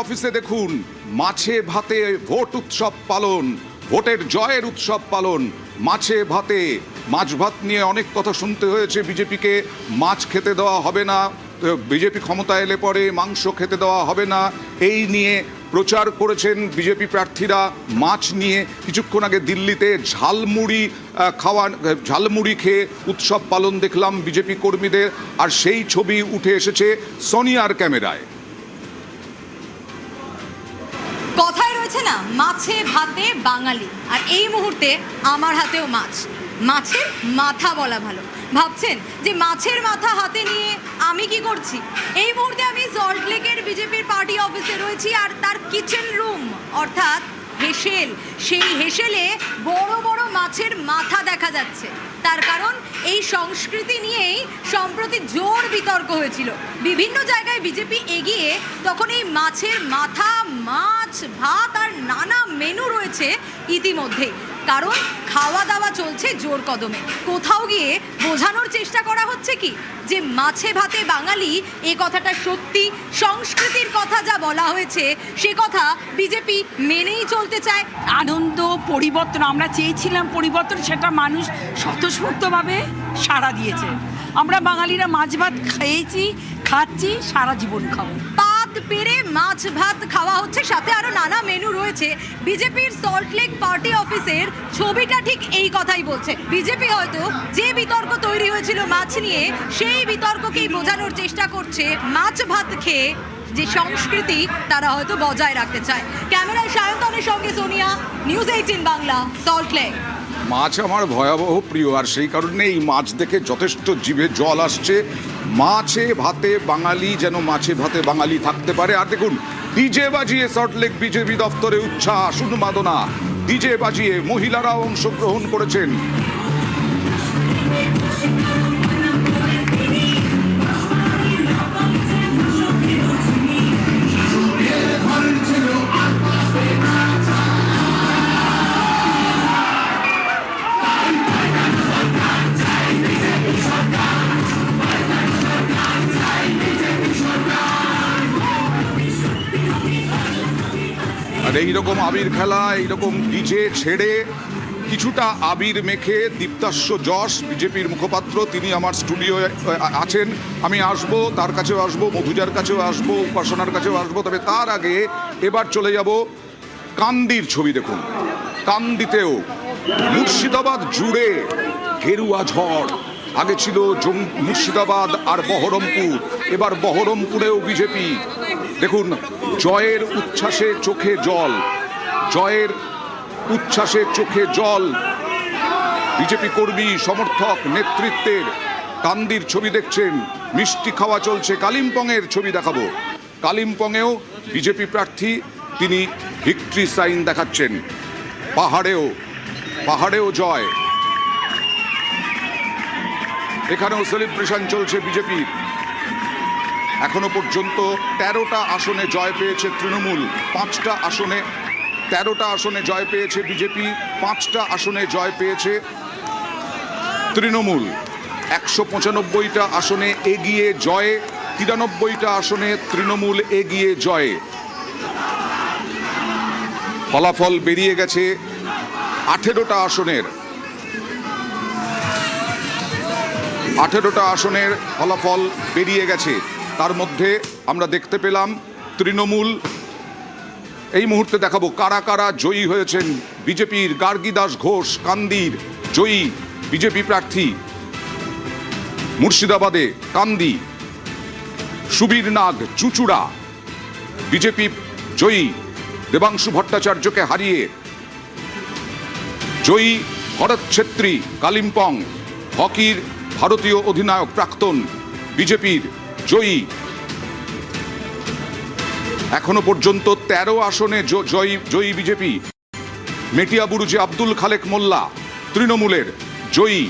অফিসে দেখুন মাছে ভাতে ভোট উৎসব পালন, ভোটের জয়ের উৎসব পালন। মাছে ভাতে মাছ ভাত নিয়ে অনেক কথা শুনতে হয়েছে। বিজেপিকে মাছ খেতে দেওয়া হবে না, বিজেপি ক্ষমতায় এলে পরে মাংস খেতে দেওয়া হবে না, এই নিয়ে প্রচার করেছেন বিজেপি প্রার্থীরা। মাছ নিয়ে কিছুক্ষণ আগে দিল্লিতে ঝালমুড়ি খেয়ে উৎসব পালন দেখলাম বিজেপি কর্মীদের, আর সেই ছবি উঠে এসেছে সোনিয়ার ক্যামেরায়। কথায় রয়েছে না, মাছে ভাতে বাঙালি, আর এই মুহূর্তে আমার হাতেও মাছ, মাছের মাথা বলা ভালো। ভাবছেন যে মাছের মাথা হাতে নিয়ে আমি কি করছি? এই মুহূর্তে আমি সল্টলেকের বিজেপির পার্টি অফিসে রয়েছি, আর তার কিচেন রুম অর্থাৎ হেসেল, সেই হেসেলে বড় বড় মাছের মাথা দেখা যাচ্ছে। তার কারণ এই সংস্কৃতি নিয়েই সম্প্রতি জোর বিতর্ক হয়েছিল। বিভিন্ন জায়গায় বিজেপি এগিয়ে, তখন এই মাছের মাথা, মাছ ভাত আর নানা মেনু রয়েছে ইতিমধ্যেই, কারণ খাওয়া দাওয়া চলছে জোর কদমে। কোথাও গিয়ে বোঝানোর চেষ্টা করা হচ্ছে কি যে মাছে ভাতে বাঙালি এ কথাটা সত্যি, সংস্কৃতির কথা যা বলা হয়েছে সে কথা বিজেপি মেনেই চলতে চায়। আনন্দ, পরিবর্তন, আমরা চেয়েছিলাম পরিবর্তন, সেটা মানুষ স্বতঃস্ফূর্তভাবে সাড়া দিয়েছে। আমরা বাঙালিরা মাছ ভাত খেয়েছি, খাচ্ছি, সারা জীবন খাবো। পাত পেরে মাছ ভাত খাওয়া হচ্ছে, সাথে আরো নানা মেনু রয়েছে। বিজেপির সল্টলেক পার্টি অফিসের ছবিটা ঠিক এই কথাই বলছে। বিজেপি হয়তো যে বিতর্ক তৈরি হয়েছিল মাছ নিয়ে, সেই বিতর্ককেই বোঝানোর চেষ্টা করছে মাছ ভাত খেয়ে যে সংস্কৃতি তারা হয়তো বজায় রাখতে চায়। ক্যামেরায় সায়ন্তনের সঙ্গে সোনিয়া, নিউজ 18 বাংলা, সল্টলেক। মাছ আমার ভয়াবহ প্রিয়, আর সেই কারণে এই মাছ দেখে যথেষ্ট জিভে জল আসছে। মাছে ভাতে বাঙালি, যেন মাছে ভাতে বাঙালি থাকতে পারে। আর দেখুন, ডিজে বাজিয়ে সল্টলেক বিজেপি দফতরে উচ্ছ্বাস উন্মাদনা, ডিজে বাজিয়ে মহিলারাও অংশগ্রহণ করেছেন। আর এইরকম আবির খেলা, এইরকম ডিজে ছেড়ে কিছুটা আবির মেখে দীপ্তাস্য যশ, বিজেপির মুখপাত্র, তিনি আমার স্টুডিও আছেন। আমি আসব, তার কাছেও আসব, মধুজার কাছেও আসব, উপাসনার কাছেও আসব। তবে তার আগে এবার চলে যাব কান্দির ছবি। দেখুন, কান্দিতেও মুর্শিদাবাদ জুড়ে গেরুয়া ঝড়। আগে ছিল মুর্শিদাবাদ আর বহরমপুর, এবার বহরমপুরেও বিজেপি। দেখুন, জয়ের উচ্ছ্বাসে চোখে জল, জয়ের উচ্ছ্বাসে চোখে জল বিজেপি কর্মী, সমর্থক, নেতৃত্বের। কান্দির ছবি দেখছেন, মিষ্টি খাওয়া চলছে। কালিম্পংয়ের ছবি দেখাবো। কালিম্পংয়েও বিজেপি প্রার্থী, তিনি ভিক্টরি সাইন দেখাচ্ছেন। পাহাড়েও জয়, এখানেও সেলিব্রেশন চলছে বিজেপির। এখনো পর্যন্ত 13টা আসনে জয় পেয়েছে তৃণমূল, 5টা আসনে, 13টা আসনে জয় পেয়েছে বিজেপি, 5টা আসনে জয় পেয়েছে তৃণমূল। 195টা আসনে এগিয়ে জয়ে, 93টা আসনে তৃণমূল এগিয়ে জয়ে। ফলাফল বেরিয়ে গেছে 18টা আসনের, 18টা আসনের ফলাফল বেরিয়ে গেছে। তার মধ্যে আমরা দেখতে পেলাম তৃণমূল, এই মুহূর্তে দেখাবো কারা কারা জয়ী হয়েছেন। বিজেপির গার্গীদাস ঘোষ কান্দির জয়ী বিজেপি প্রার্থী, মুর্শিদাবাদে কান্দি। সুবীর নাগ চুচুড়া বিজেপি জয়ী, দেবাংশু ভট্টাচার্যকে হারিয়ে জয়ী। ভরত ছেত্রী কালিম্পং, হকির ভারতীয় অধিনায়ক প্রাক্তন, বিজেপির জয়ী। এখনো পর্যন্ত 13 আসনে জয়ী বিজেপি। মেটিয়াবুরুজে আব্দুল খালেক মোল্লা তৃণমূলের জয়ী।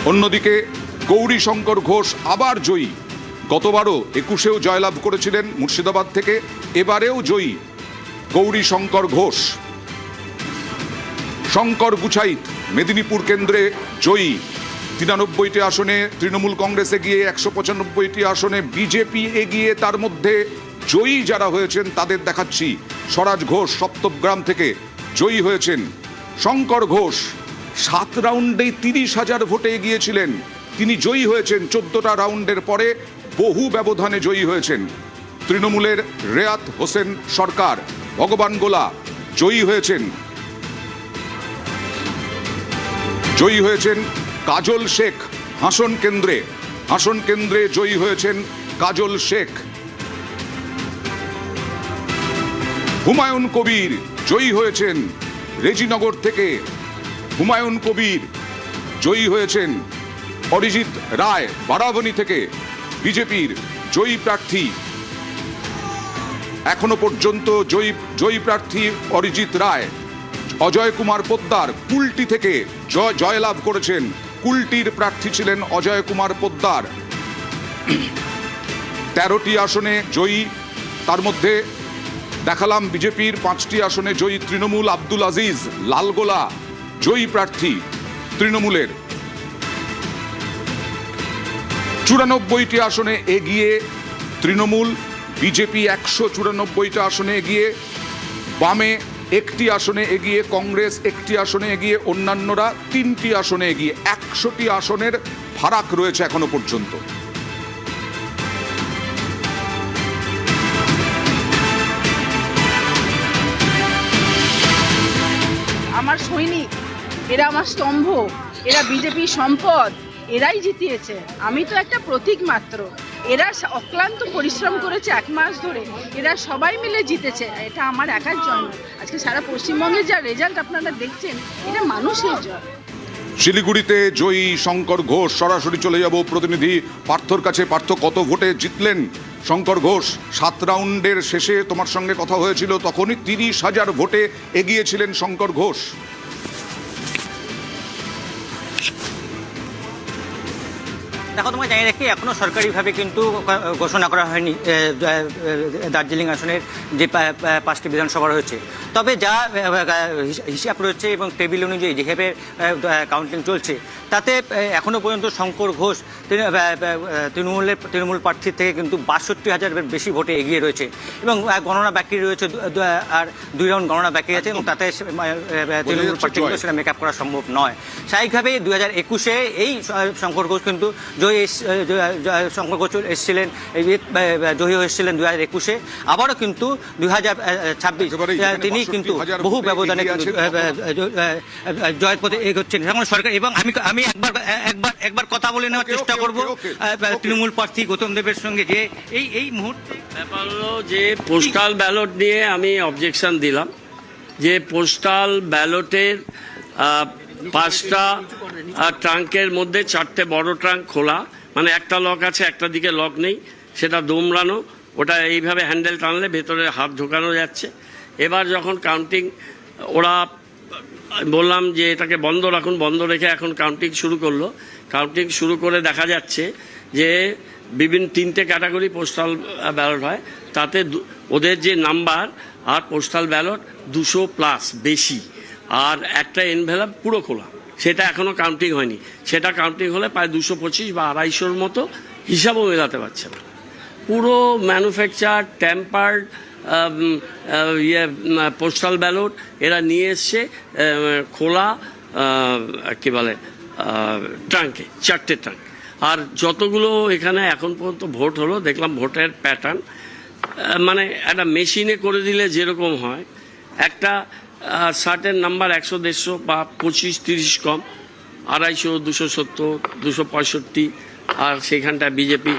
অন্যদিকে গৌরী শঙ্কর ঘোষ আবার জয়ী। গতবারও 21-এও জয়লাভ করেছিলেন মুর্শিদাবাদ থেকে, এবারেও জয়ী গৌরী শঙ্কর ঘোষ। শঙ্কর গুছাইত মেদিনীপুর কেন্দ্রে জয়ী। 93টি আসনে তৃণমূল কংগ্রেস এগিয়ে, 195টি আসনে বিজেপি এগিয়ে। তার মধ্যে জয়ী যারা হয়েছেন তাদের দেখাচ্ছি। স্বরাজ ঘোষ সপ্তগ্রাম থেকে জয়ী হয়েছেন। শঙ্কর ঘোষ 7 রাউন্ডেই 30,000 ভোটে এগিয়েছিলেন, তিনি জয়ী হয়েছেন। 14টা রাউন্ডের পরে বহু ব্যবধানে জয়ী হয়েছেন। তৃণমূলের রেয়াত হোসেন সরকার, ভগবান গোলা জয়ী হয়েছেন। জয়ী হয়েছেন কাজল শেখ হাসন কেন্দ্রে জয়ী হয়েছেন কাজল শেখ। হুমায়ুন কবির জয়ী হয়েছেন রেজিনগর থেকে। হুমায়ুন কবির জয়ী হয়েছেন। অরিজিৎ রায় বারাবণী থেকে বিজেপির জয়ী প্রার্থী। এখনো পর্যন্ত জয়ী প্রার্থী অরিজিৎ রায়। অজয় কুমার পোদ্দার কুলটি থেকে জয়লাভ করেছেন। কুলটির প্রার্থী ছিলেন অজয় কুমার পোদ্দার। 13টি আসনে জয়ী, তার মধ্যে দেখালাম বিজেপির 5টি আসনে জয়ী তৃণমূল। আব্দুল আজিজ লালগোলা জয়ী প্রার্থী তৃণমূলের। 94টি আসনে এগিয়ে তৃণমূল, বিজেপি 194টা আসনে এগিয়ে, বামে 1টি আসনে এগিয়ে, কংগ্রেস 1টি আসনে এগিয়ে, অন্যান্যরা 3টি আসনে এগিয়ে। 100টি আসনের ফারাক রয়েছে এখনো পর্যন্ত। আমার সৈনিক, এরা আমার স্তম্ভ, এরা বিজেপির সম্পদ, এরাই জিতিয়েছে। আমি তো একটা প্রতীক মাত্র। এরা অক্লান্ত পরিশ্রম করেছে 1 মাস ধরে, এরা সবাই মিলে জিতেছে। এটা আমার একার জয় নয়। আজকে সারা পশ্চিমবঙ্গের যা রেজাল্ট আপনারা দেখছেন, এটা মানুষের জয়। শিলিগুড়িতে জয়ী শঙ্কর ঘোষ। সরাসরি চলে যাব প্রতিনিধি পার্থর কাছে। পার্থ, কত ভোটে জিতলেন শঙ্কর ঘোষ? 7 রাউন্ডের শেষে তোমার সঙ্গে কথা হয়েছিল, তখনই 30,000 ভোটে এগিয়েছিলেন শঙ্কর ঘোষ। দেখো, তোমাকে জানিয়ে রাখি, এখনও সরকারিভাবে কিন্তু ঘোষণা করা হয়নি দার্জিলিং আসনের যে 5টি বিধানসভা রয়েছে। তবে যা হিসাব রয়েছে এবং টেবিল অনুযায়ী যেভাবে কাউন্টিং চলছে, তাতে এখনও পর্যন্ত শঙ্কর ঘোষ তৃণমূল প্রার্থীর থেকে কিন্তু 62,000 বেশি ভোটে এগিয়ে রয়েছে। এবং গণনা বাকি রয়েছে, আর 2 রাউন্ড গণনা বাকি আছে, এবং তাতে তৃণমূল প্রার্থী কিন্তু সেটা মেকআপ করা সম্ভব নয়। স্বাভাবিকভাবে 2021-এ এই শঙ্কর ঘোষ কিন্তু শঙ্কর ঘোষ এসেছিলেন, জয়ী হয়েছিলেন 2021-এ। আবারও কিন্তু 2026 তিনি কিন্তু বহু ব্যবধানে জয়ের পথে এগোচ্ছেন সরকার। এবং আমি একবার কথা বলে নেওয়ার চেষ্টা করব তৃণমূল প্রার্থী গৌতম দেবের সঙ্গে, যে এই মুহূর্তে ব্যাপার হলো যে পোস্টাল ব্যালট নিয়ে আমি অবজেকশন দিলাম, যে পোস্টাল ব্যালটের 5টা ট্রাঙ্কের মধ্যে 4টে বড় ট্রাঙ্ক খোলা, মানে একটা লক আছে, একটা দিকে লক নেই, সেটা দোমড়ানো। ওটা এইভাবে হ্যান্ডেল টানলে ভেতরে হাত ঢোকানো যাচ্ছে। এবার যখন কাউন্টিং, ওরা বললাম যে এটাকে বন্ধ রাখুন, বন্ধ রেখে এখন কাউন্টিং শুরু করলো। কাউন্টিং শুরু করে দেখা যাচ্ছে যে বিভিন্ন 3টে ক্যাটাগরি পোস্টাল ব্যালট হয়, তাতে ওদের যে নাম্বার আর পোস্টাল ব্যালট 200+ বেশি, আর একটা এনভেলপ পুরো খোলা, সেটা এখনও কাউন্টিং হয়নি। সেটা কাউন্টিং হলে প্রায় 225 বা 250-র মতো, হিসাবও মেলাতে পারছে না। পুরো ম্যানুফ্যাকচার ট্যাম্পার্ড পোস্টাল ব্যালট এরা নিয়ে এসছে খোলা, কী বলে, ট্রাঙ্কে, 4টে ট্রাঙ্ক। আর যতগুলো এখানে এখন পর্যন্ত ভোট হলো, দেখলাম ভোটের প্যাটার্ন মানে একটা মেশিনে করে দিলে যেরকম হয়, একটা শার্টের নাম্বার 100-150 বা 25-30 কম, 250, 270, 265, আর সেইখানটা বিজেপি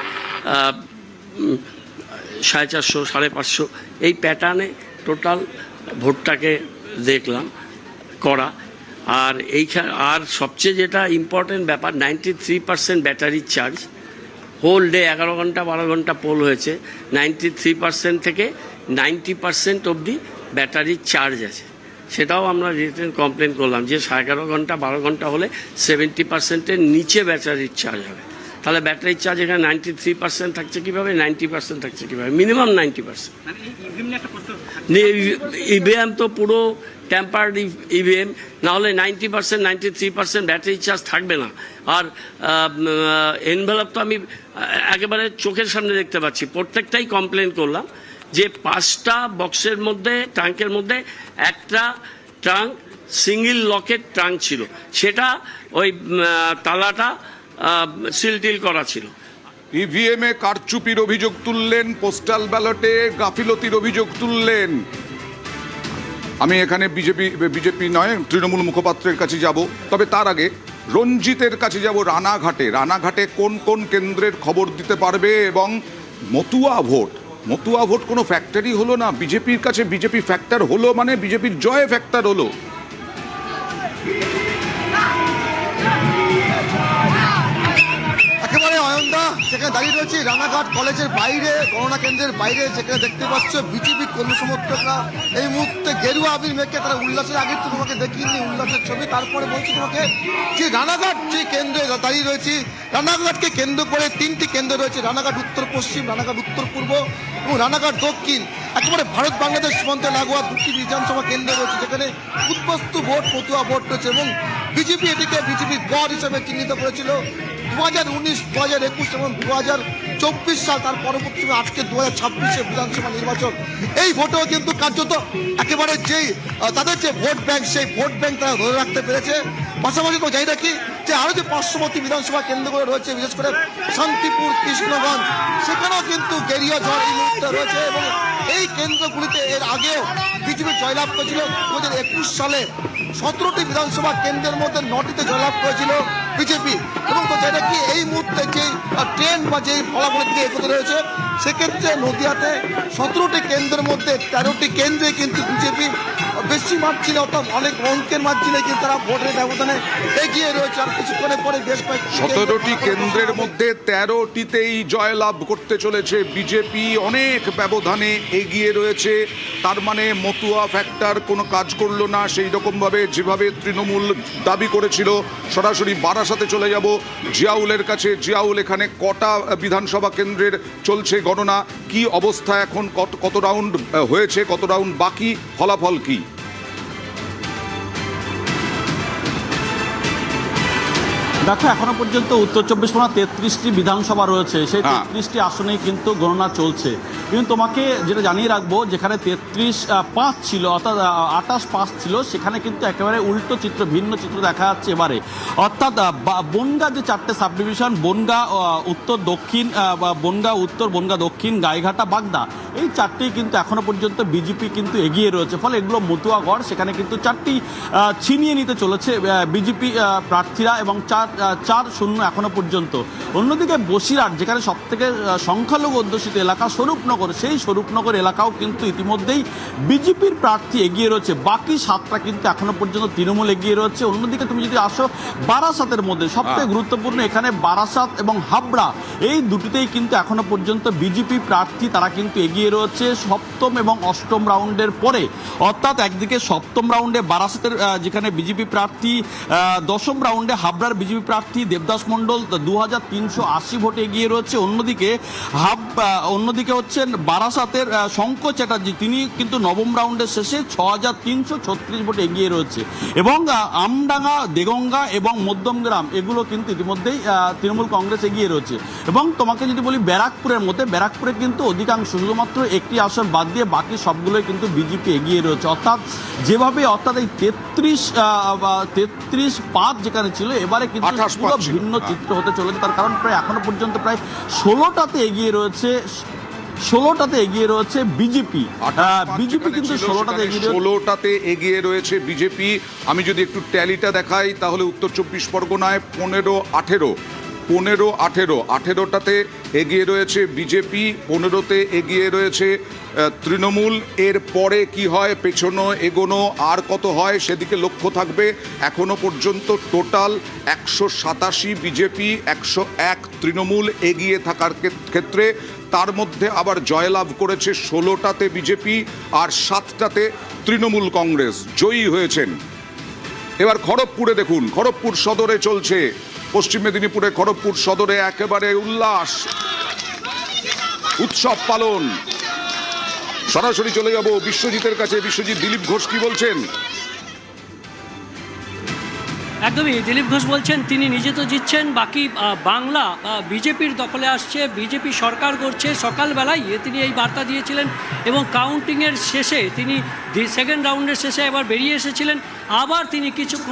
450, 550, এই প্যাটার্নে টোটাল ভোটটাকে দেখলাম করা। আর আর সবচেয়ে যেটা ইম্পর্টেন্ট ব্যাপার, 93% ব্যাটারি চার্জ। হোল ডে 11 ঘন্টা 12 ঘন্টা পোল হয়েছে, 93% থেকে 90% অবধি ব্যাটারি চার্জ আছে। সেটাও আমরা রিটেন কমপ্লেন করলাম যে 11.5 ঘন্টা 12 ঘন্টা হলে 70%-এর নিচে ব্যাটারির চার্জ হবে। তাহলে ব্যাটারির চার্জ এখানে 93% থাকছে কীভাবে, 90% থাকছে কীভাবে, মিনিমাম 90%। ইভিএম তো পুরো ট্যাম্পার্ড ইভিএম, নাহলে 90% 93% ব্যাটারি চার্জ থাকবে না। আর এনভেলপ তো আমি একেবারে চোখের সামনে দেখতে পাচ্ছি, প্রত্যেকটাই কমপ্লেন করলাম যে 5টা বক্সের মধ্যে, ট্রাঙ্কের মধ্যে একটা ট্রাঙ্ক সিঙ্গেল লকের ট্রাঙ্ক ছিল, সেটা ওই তালাটা সিলটিল করা ছিল। ইভিএম এ কারচুপির অভিযোগ তুললেন, পোস্টাল ব্যালটে গাফিলতির অভিযোগ তুললেন। আমি এখানে বিজেপি নয়, তৃণমূল মুখপাত্রের কাছে যাব, তবে তার আগে রঞ্জিতের কাছে যাব। রানাঘাটে কোন কোন কেন্দ্রের খবর দিতে পারবে? এবং মতুয়া ভোট কোনো ফ্যাক্টরি হলো না, বিজেপির কাছে বিজেপি ফ্যাক্টর হলো মানে বিজেপির জয় ফ্যাক্টর হলো। একেবারে অয়নদা যেখানে দাঁড়িয়ে রয়েছে রানাঘাট কলেজের বাইরে, গণনা কেন্দ্রের বাইরে, যেখানে দেখতে পাচ্ছ বিজেপি কর্মী সমর্থকরা এই মুহূর্তে গেরুয়া আবির মেখে তারা উল্লাসের আগে তো তোমাকে দেখিনি উল্লাসের ছবি, তারপরে বলছি তোমাকে যে রানাঘাট যে কেন্দ্রে দাঁড়িয়ে রয়েছি, রানাঘাটকে কেন্দ্র করে 3টি কেন্দ্র রয়েছে, রানাঘাট উত্তর পশ্চিম, রানাঘাট উত্তর পূর্ব এবং রানাঘাট দক্ষিণ। একেবারে ভারত বাংলাদেশ সীমান্তে লাগোয়া 2টি বিধানসভা কেন্দ্র রয়েছে, যেখানে উদ্বস্তু ভোট, মতুয়া ভোট রয়েছে এবং বিজেপি এটিকে বিজেপির গড় হিসেবে চিহ্নিত করেছিল 2019, 2021 এবং 2024 সাল, তার পরবর্তী আজকে 2026 বিধানসভা নির্বাচন। এই ভোটেও কিন্তু কার্যত একেবারে যেই তাদের যে ভোট ব্যাংক, সেই ভোট ব্যাংক তারা ধরে রাখতে পেরেছে। পাশাপাশি তো জানি রাখি যে আরও যে পার্শ্ববর্তী বিধানসভা কেন্দ্রগুলো রয়েছে, বিশেষ করে শান্তিপুর, কৃষ্ণগঞ্জ, সেখানেও কিন্তু গেরিয়া ঝড় এই মুহূর্তে রয়েছে এবং এই কেন্দ্রগুলিতে এর আগেও বিজেপি জয়লাভ করেছিল। 2021 সালে 17টি বিধানসভা কেন্দ্রের মধ্যে 9টিতে জয়লাভ করেছিল বিজেপি। এবং তো যেটা কি এই মুহূর্তে যেই ট্রেন্ড বা যেই ফলাফলের দিকে এগোতে রয়েছে, সেক্ষেত্রে নদিয়াতে 17টি কেন্দ্রের মধ্যে 13টি কেন্দ্রে কিন্তু বিজেপি বেশি মার্জিনে, অর্থাৎ অনেক অঙ্কের মার্জিনে কিন্তু তারা ভোটের ব্যবধানে এগিয়ে রয়েছে। আর কিছুক্ষণের পরে বেশ কয়েকটি 17টি কেন্দ্রের মধ্যে 13টিতেই জয়লাভ করতে চলেছে বিজেপি, অনেক ব্যবধানে এগিয়ে রয়েছে। তার মানে মতুয়া ফ্যাক্টর কোনো কাজ করলো না সেই রকমভাবে যেভাবে তৃণমূল দাবি করেছিল। সরাসরি বারাসাতে চলে যাব জিয়াউলের কাছে। জিয়াউল, এখানে কটা বিধানসভা কেন্দ্রের চলছে গণনা, কি অবস্থা এখন, কত রাউন্ড হয়েছে, কত রাউন্ড বাকি, ফলাফল কি? দেখো, এখনো পর্যন্ত উত্তর 24 পরগনা 33টি বিধানসভা রয়েছে, সেই 33টি আসনেই কিন্তু গণনা চলছে। কিন্তু তোমাকে যেটা জানিয়ে রাখবো, যেখানে 33-5 ছিল, অর্থাৎ 28-5 ছিল, সেখানে কিন্তু একেবারে উল্টো চিত্র, ভিন্ন চিত্র দেখা যাচ্ছে এবারে। অর্থাৎ বনগা যে 4টে সাব ডিভিশন, বনগা উত্তর, দক্ষিণ, বনগা উত্তর, বনগা দক্ষিণ, গাইঘাটা, বাগদা, এই 4টেই কিন্তু এখনো পর্যন্ত বিজেপি কিন্তু এগিয়ে রয়েছে। ফলে এগুলো মতুয়াগড়, সেখানে কিন্তু 4টি ছিনিয়ে নিতে চলেছে বিজেপি প্রার্থীরা এবং 4-0 এখনো পর্যন্ত। অন্যদিকে বসিরহাট, যেখানে সব থেকে সংখ্যালঘু অধ্যুষিত এলাকা স্বরূপনগর, সেই স্বরূপনগর এলাকাও কিন্তু ইতিমধ্যেই বিজেপির প্রার্থী এগিয়ে রয়েছে। বাকি 7টা কিন্তু এখনো পর্যন্ত তৃণমূল এগিয়ে রয়েছে। অন্যদিকে তুমি যদি আসো বারাসাতের মধ্যে, সবথেকে গুরুত্বপূর্ণ এখানে বারাসাত এবং হাবড়া, এই দুটিতেই কিন্তু এখনো পর্যন্ত বিজেপি প্রার্থী তারা কিন্তু এগিয়ে রয়েছে 7ম এবং 8ম রাউন্ডের পরে। অর্থাৎ একদিকে 7ম রাউন্ডে বারাসাতের যেখানে বিজেপি প্রার্থী, 10ম রাউন্ডে হাবড়ার বিজেপি প্রার্থী দেবদাস মণ্ডল 2380 ভোটে এগিয়ে রয়েছে। অন্যদিকে হচ্ছেন বারাসাতের শঙ্কর চ্যাটার্জি, তিনি কিন্তু 9ম রাউন্ডের শেষে 6336 ভোটে এগিয়ে রয়েছে। এবং আমডাঙ্গা, দেগঙ্গা এবং মধ্যমগ্রাম, এগুলো কিন্তু ইতিমধ্যেই তৃণমূল কংগ্রেস এগিয়ে রয়েছে। এবং তোমাকে যদি বলি ব্যারাকপুরের মধ্যে, ব্যারাকপুরে কিন্তু অধিকাংশ, শুধুমাত্র একটি আসন বাদ দিয়ে বাকি সবগুলোই কিন্তু বিজেপি এগিয়ে রয়েছে। অর্থাৎ যেভাবে, অর্থাৎ এই 33-5 যেখানে ছিল, এবারে কিন্তু পুরো ভিন্ন চিত্র হতে চলেছে। তার কারণ প্রায় এখনো পর্যন্ত প্রায় 16টাতে এগিয়ে রয়েছে বিজেপি। বিজেপি কিন্তু 16টাতে এগিয়ে রয়েছে বিজেপি। আমি যদি একটু ট্যালিটা দেখাই, তাহলে উত্তর 24 পরগনায় 15-18টাতে এগিয়ে রয়েছে বিজেপি, 15তে এগিয়ে রয়েছে তৃণমূল। এর পরে কি হয়, পেছনো এগোনো আর কত হয় সেদিকে লক্ষ্য থাকবে। এখনো পর্যন্ত টোটাল 187 বিজেপি, 101 তৃণমূল এগিয়ে থাকার ক্ষেত্রে। তার মধ্যে আবার জয়লাভ করেছে 16টাতে বিজেপি আর 7টাতে তৃণমূল কংগ্রেস জয়ী হয়েছেন। এবার খড়গপুরে দেখুন, খড়গপুর সদরে চলছে, পশ্চিম মেদিনীপুরে খড়গপুর সদরে একেবারে উল্লাস, উৎসব পালন। সরাসরি চলে যাব বিশ্বজিতের কাছে। বিশ্বজিৎ, দিলীপ ঘোষ কি বলছেন? একদমই দিলীপ ঘোষ বলছেন তিনি নিজে তো জিতছেন, বাকি বাংলা বিজেপির দখলে আসছে, বিজেপি সরকার করছে। সকালবেলায় তিনি এই বার্তা দিয়েছিলেন এবং কাউন্টিংয়ের শেষে তিনি সেকেন্ড রাউন্ডের শেষে এবার বেরিয়ে এসেছিলেন। আবার তিনি কিছু